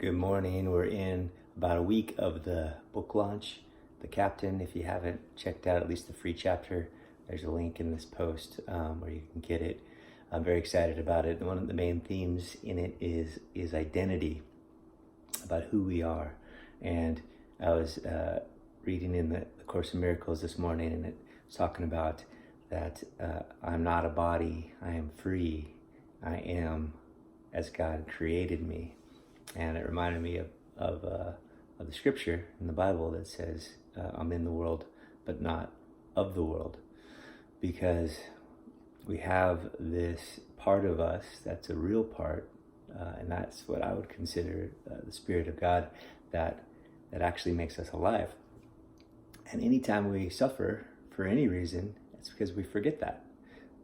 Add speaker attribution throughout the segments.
Speaker 1: Good morning. We're in about a week of the book launch, The Captain. If you haven't checked out at least the free chapter, there's a link in this post where you can get it. I'm very excited about it. One of the main themes in it is identity, about who we are. And I was reading in the Course in Miracles this morning, and it's talking about that I'm not a body, I am free, I am as God created me. And it reminded me of the scripture in the Bible that says, I'm in the world, but not of the world. Because we have this part of us that's a real part, and that's what I would consider the Spirit of God that actually makes us alive. And anytime we suffer for any reason, it's because we forget that.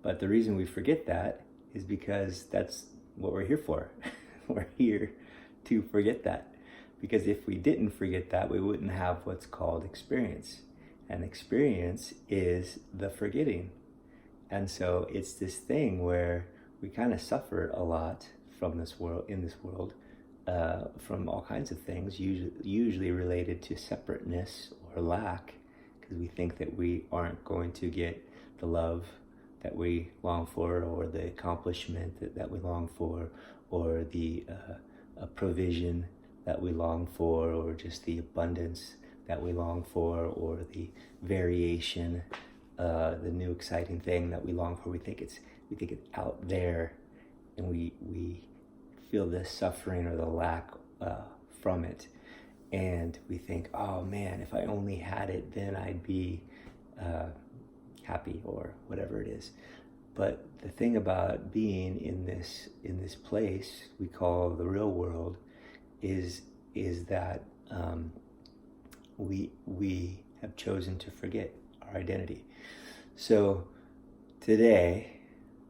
Speaker 1: But the reason we forget that is because that's what we're here for. We're here to forget that. Because if we didn't forget that, we wouldn't have what's called experience. And experience is the forgetting. And so it's this thing where we kind of suffer a lot from this world, from all kinds of things, usually related to separateness or lack, because we think that we aren't going to get the love that we long for, or the accomplishment that we long for, or the provision that we long for, or just the abundance that we long for, or the variation, the new exciting thing that we long for. We think it's out there, and we feel this suffering or the lack from it, and we think, oh man, if I only had it, then I'd be happy, or whatever it is. But the thing about being in this place we call the real world is that we have chosen to forget our identity. So today,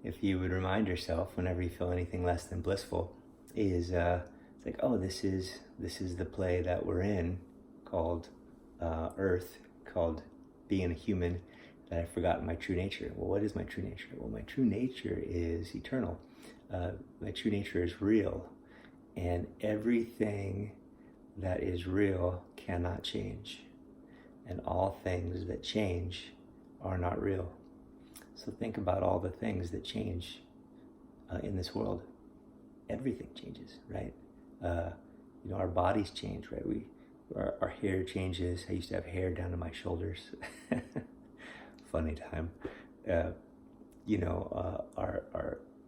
Speaker 1: if you would remind yourself whenever you feel anything less than blissful, is it's like, oh, this is the play that we're in, called Earth, called being a human, that I've forgotten my true nature. Well, what is my true nature? Well, my true nature is eternal. My true nature is real. And everything that is real cannot change. And all things that change are not real. So think about all the things that change in this world. Everything changes, right? Our bodies change, right? Our hair changes. I used to have hair down to my shoulders. Funny time.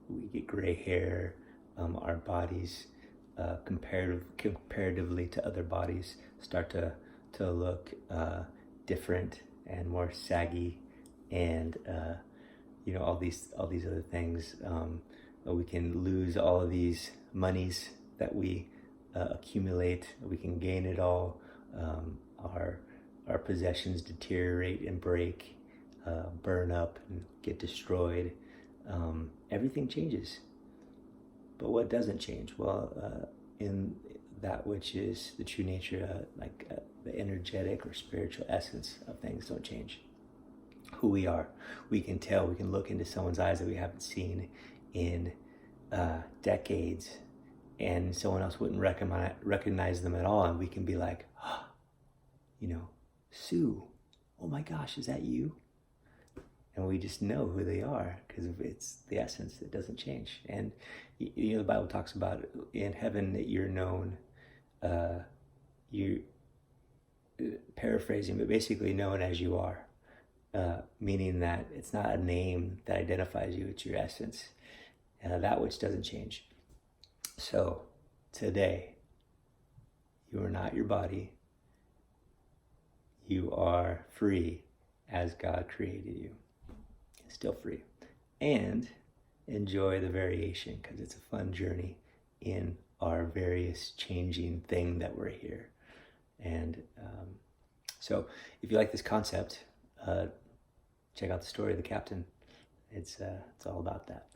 Speaker 1: We get gray hair. Our bodies, comparatively to other bodies, start to look different and more saggy, and all these other things. We can lose all of these monies that we accumulate. We can gain it all. Our possessions deteriorate and break, burn up and get destroyed. Everything changes. But what doesn't change? Well, in that which is the true nature, the energetic or spiritual essence of things don't change. Who we are. We can tell, we can look into someone's eyes that we haven't seen in decades, and someone else wouldn't recognize them at all, and we can be like, Sue, oh my gosh, is that you? And we just know who they are because it's the essence that doesn't change. And the Bible talks about in heaven that you're known, you paraphrasing, but basically known as you are, meaning that it's not a name that identifies you, it's your essence, that which doesn't change. So today, you are not your body. You are free as God created you. Still free. And enjoy the variation, because it's a fun journey in our various changing thing that we're here. And so if you like this concept, check out the story of the Captain. It's all about that.